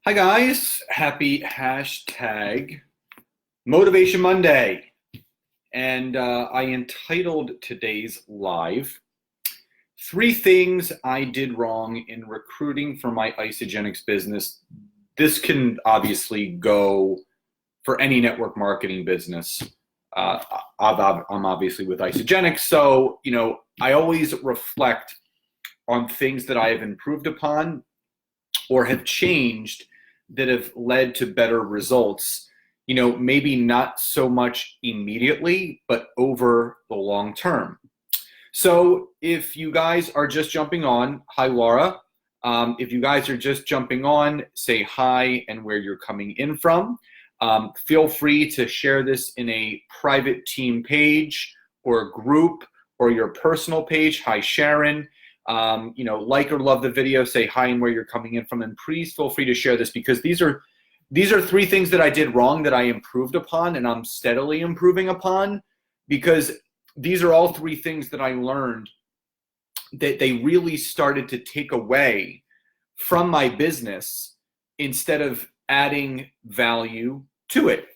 Hi guys, happy hashtag Motivation Monday. And I entitled today's live, 3 Things I Did Wrong in Recruiting for My Isagenix Business. This can obviously go for any network marketing business. I'm obviously with Isagenix, so I always reflect on things that I have improved upon or have changed that have led to better results, maybe not so much immediately, but over the long term. So if you guys are just jumping on, hi Laura. If you guys are just jumping on, say hi and where you're coming in from. Feel free to share this in a private team page or group or your personal page. Hi Sharon. Like or love the video, say hi and where you're coming in from, and please feel free to share this because these are 3 things that I did wrong that I improved upon and I'm steadily improving upon, because these are all 3 things that I learned that they really started to take away from my business instead of adding value to it.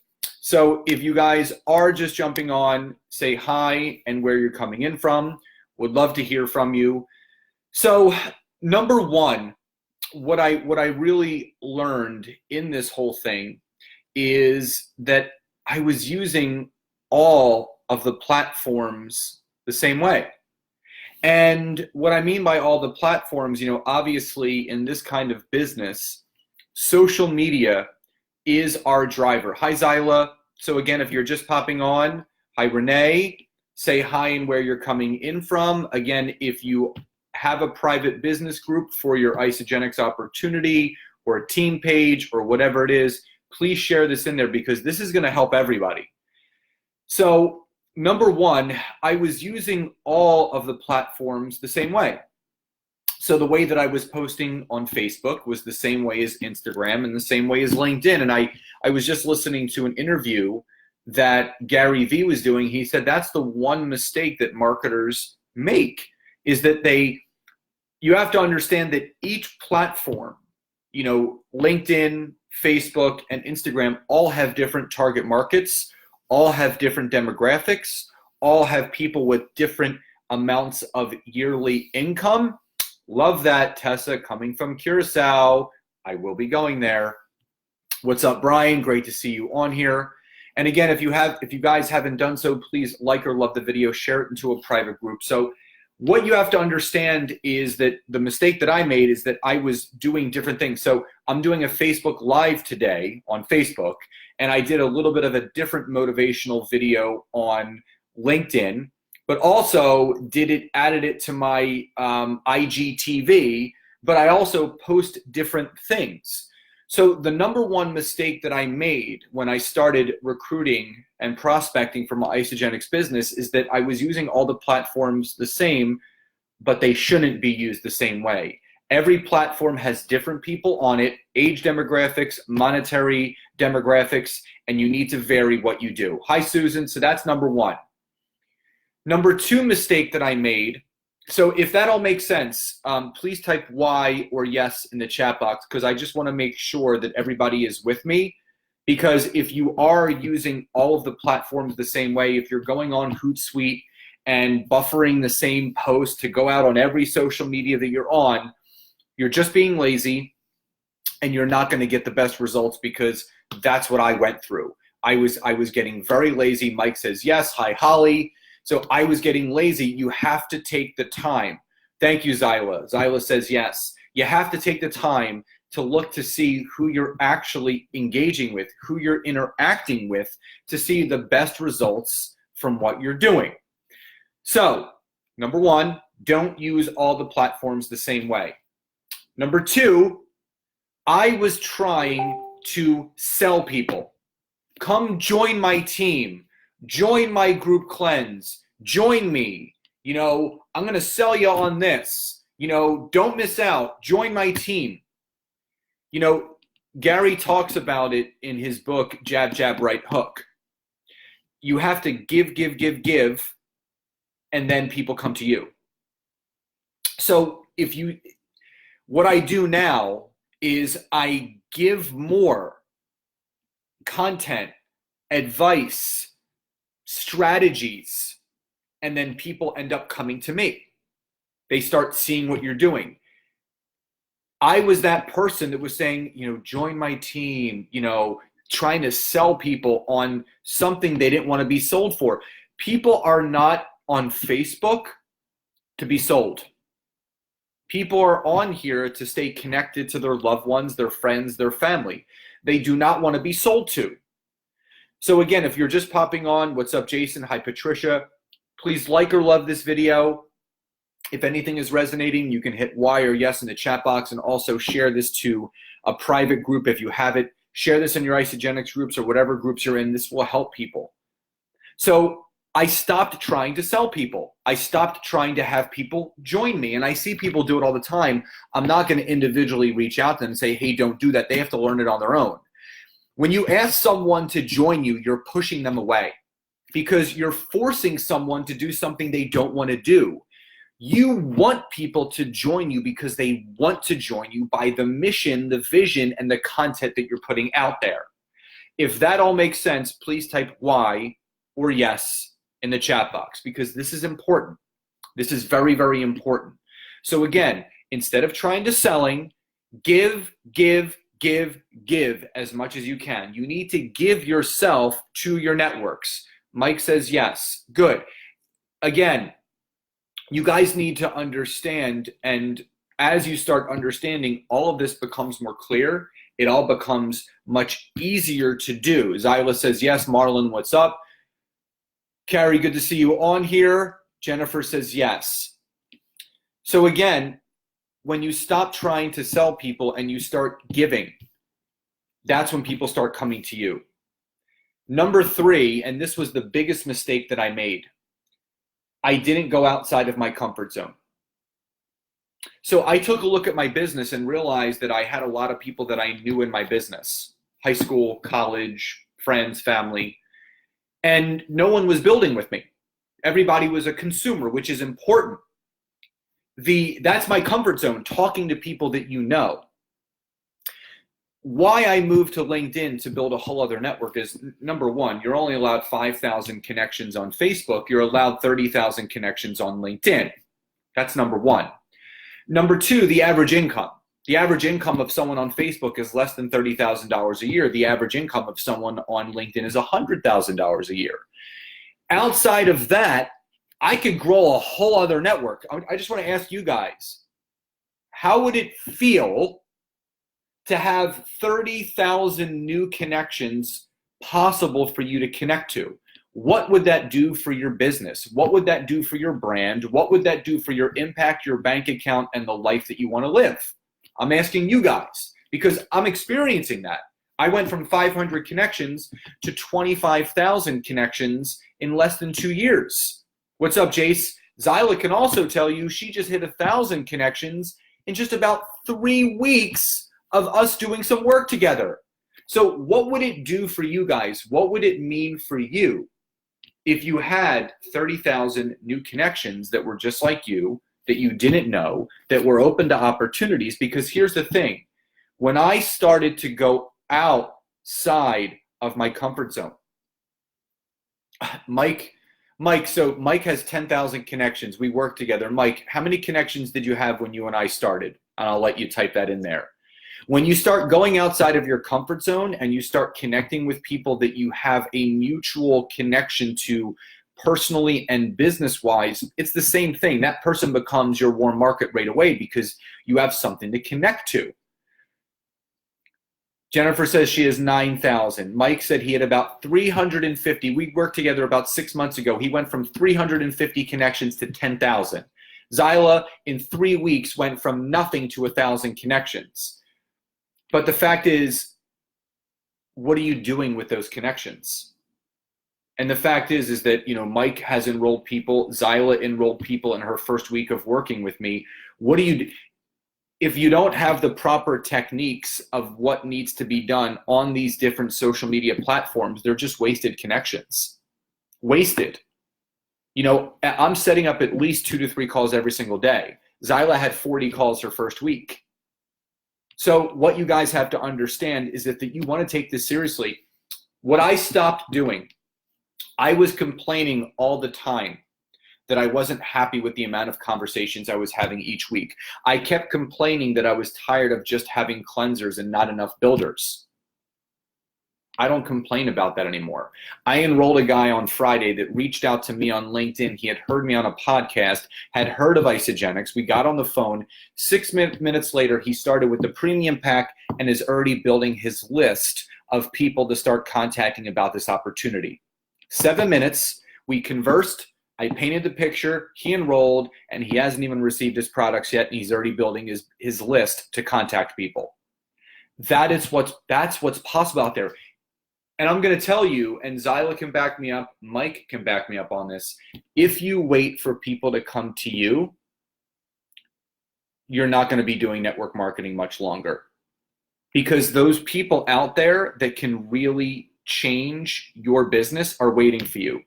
So if you guys are just jumping on, say hi and where you're coming in from. Would love to hear from you. So number 1, what I really learned in this whole thing is that I was using all of the platforms the same way. And what I mean by all the platforms, obviously in this kind of business, social media is our driver. Hi Zyla. So again, if you're just popping on, hi Renee, say hi and where you're coming in from. Again, if you have a private business group for your Isagenix opportunity or a team page or whatever it is, please share this in there because this is going to help everybody. So number 1, I was using all of the platforms the same way. So the way that I was posting on Facebook was the same way as Instagram and the same way as LinkedIn. And I was just listening to an interview that Gary Vee was doing. He said that's the one mistake that marketers make, is that you have to understand that each platform, LinkedIn, Facebook, and Instagram all have different target markets, all have different demographics, all have people with different amounts of yearly income. Love that, Tessa, coming from Curacao. I will be going there. What's up, Brian? Great to see you on here. And again, if you guys haven't done so, please like or love the video, share it into a private group. So what you have to understand is that the mistake that I made is that I was doing different things. So I'm doing a Facebook Live today on Facebook, and I did a little bit of a different motivational video on LinkedIn, but also added it to my IGTV, but I also post different things. So the number 1 mistake that I made when I started recruiting and prospecting for my Isagenix business is that I was using all the platforms the same, but they shouldn't be used the same way. Every platform has different people on it, age demographics, monetary demographics, and you need to vary what you do. Hi, Susan. So that's number 1. Number 2 mistake that I made, so if that all makes sense, please type Y or yes in the chat box, because I just want to make sure that everybody is with me. Because if you are using all of the platforms the same way, if you're going on Hootsuite and buffering the same post to go out on every social media that you're on, you're just being lazy and you're not going to get the best results, because that's what I went through. I was getting very lazy. Mike says yes. Hi, Holly. So I was getting lazy. You have to take the time. Thank you, Zyla. Zyla says yes. You have to take the time to look to see who you're actually engaging with, who you're interacting with, to see the best results from what you're doing. So, number 1, don't use all the platforms the same way. Number 2, I was trying to sell people. Come join my team. Join my group cleanse. Join me. I'm going to sell you on this. Don't miss out. Join my team. Gary talks about it in his book, Jab, Jab, Right Hook. You have to give, and then people come to you. So what I do now is I give more content, advice, strategies, and then people end up coming to me. They start seeing what you're doing. I was that person that was saying, join my team, trying to sell people on something they didn't want to be sold for. People are not on Facebook to be sold. People are on here to stay connected to their loved ones, their friends, their family. They do not want to be sold to. So again, if you're just popping on, what's up, Jason? Hi, Patricia. Please like or love this video. If anything is resonating, you can hit Y or yes in the chat box, and also share this to a private group if you have it. Share this in your Isagenix groups or whatever groups you're in. This will help people. So I stopped trying to sell people. I stopped trying to have people join me. And I see people do it all the time. I'm not going to individually reach out to them and say, hey, don't do that. They have to learn it on their own. When you ask someone to join you, you're pushing them away because you're forcing someone to do something they don't want to do. You want people to join you because they want to join you by the mission, the vision, and the content that you're putting out there. If that all makes sense, please type Y or yes in the chat box, because this is important. This is very, very important. So again, instead of trying to selling, give as much as you can. You need to give yourself to your networks. Mike says yes. Good. Again, you guys need to understand, and as you start understanding, all of this becomes more clear. It all becomes much easier to do. Zyla says yes. Marlon, what's up? Carrie, good to see you on here. Jennifer says yes. So again, when you stop trying to sell people and you start giving, that's when people start coming to you. Number 3, and this was the biggest mistake that I made, I didn't go outside of my comfort zone. So I took a look at my business and realized that I had a lot of people that I knew in my business, high school, college, friends, family, and no one was building with me. Everybody was a consumer, which is important. That's my comfort zone, talking to people that you know. Why I moved to LinkedIn to build a whole other network is, number 1, you're only allowed 5,000 connections on Facebook. You're allowed 30,000 connections on LinkedIn. That's number 1. Number 2, the average income. The average income of someone on Facebook is less than $30,000 a year. The average income of someone on LinkedIn is $100,000 a year. Outside of that, I could grow a whole other network. I just want to ask you guys, how would it feel to have 30,000 new connections possible for you to connect to? What would that do for your business? What would that do for your brand? What would that do for your impact, your bank account, and the life that you want to live? I'm asking you guys because I'm experiencing that. I went from 500 connections to 25,000 connections in less than 2 years. What's up, Jace? Zyla can also tell you she just hit 1,000 connections in just about 3 weeks of us doing some work together. So what would it do for you guys? What would it mean for you if you had 30,000 new connections that were just like you, that you didn't know, that were open to opportunities? Because here's the thing. When I started to go outside of my comfort zone, Mike has 10,000 connections. We work together. Mike, how many connections did you have when you and I started? And I'll let you type that in there. When you start going outside of your comfort zone and you start connecting with people that you have a mutual connection to personally and business-wise, it's the same thing. That person becomes your warm market right away because you have something to connect to. Jennifer says she has 9,000. Mike said he had about 350. We worked together about 6 months ago. He went from 350 connections to 10,000. Zyla, in 3 weeks, went from nothing to 1,000 connections. But the fact is, what are you doing with those connections? And the fact is that, Mike has enrolled people. Zyla enrolled people in her first week of working with me. What do you do? If you don't have the proper techniques of what needs to be done on these different social media platforms, they're just wasted connections. Wasted. I'm setting up at least 2 to 3 calls every single day. Zyla had 40 calls her first week. So what you guys have to understand is that you want to take this seriously. What I stopped doing, I was complaining all the time that I wasn't happy with the amount of conversations I was having each week. I kept complaining that I was tired of just having cleansers and not enough builders. I don't complain about that anymore. I enrolled a guy on Friday that reached out to me on LinkedIn. He had heard me on a podcast, had heard of Isagenix. We got on the phone. 6 minutes later, he started with the premium pack and is already building his list of people to start contacting about this opportunity. 7 minutes, we conversed. I painted the picture, he enrolled, and he hasn't even received his products yet, and he's already building his list to contact people. That's what's possible out there. And I'm going to tell you, and Zyla can back me up, Mike can back me up on this, if you wait for people to come to you, you're not going to be doing network marketing much longer. Because those people out there that can really change your business are waiting for you.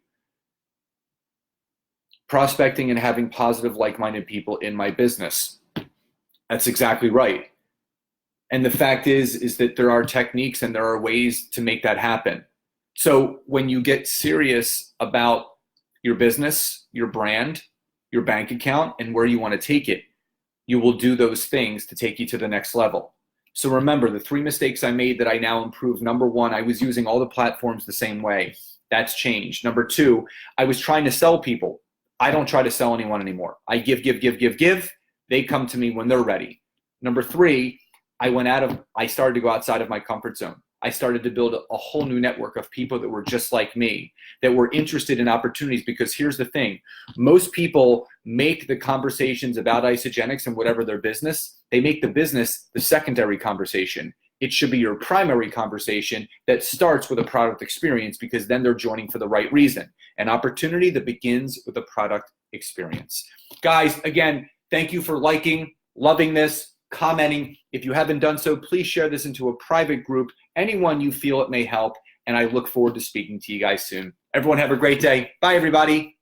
Prospecting and having positive, like-minded people in my business. That's exactly right. And the fact is that there are techniques and there are ways to make that happen. So when you get serious about your business, your brand, your bank account, and where you want to take it, you will do those things to take you to the next level. So remember, the 3 mistakes I made that I now improve. Number 1, I was using all the platforms the same way. That's changed. Number 2, I was trying to sell people. I don't try to sell anyone anymore. I give. They come to me when they're ready. Number 3, I started to go outside of my comfort zone. I started to build a whole new network of people that were just like me, that were interested in opportunities. Because here's the thing, most people make the conversations about Isagenix and whatever their business, they make the business the secondary conversation. It should be your primary conversation that starts with a product experience, because then they're joining for the right reason. An opportunity that begins with a product experience. Guys, again, thank you for liking, loving this, commenting. If you haven't done so, please share this into a private group, anyone you feel it may help, and I look forward to speaking to you guys soon. Everyone have a great day. Bye, everybody.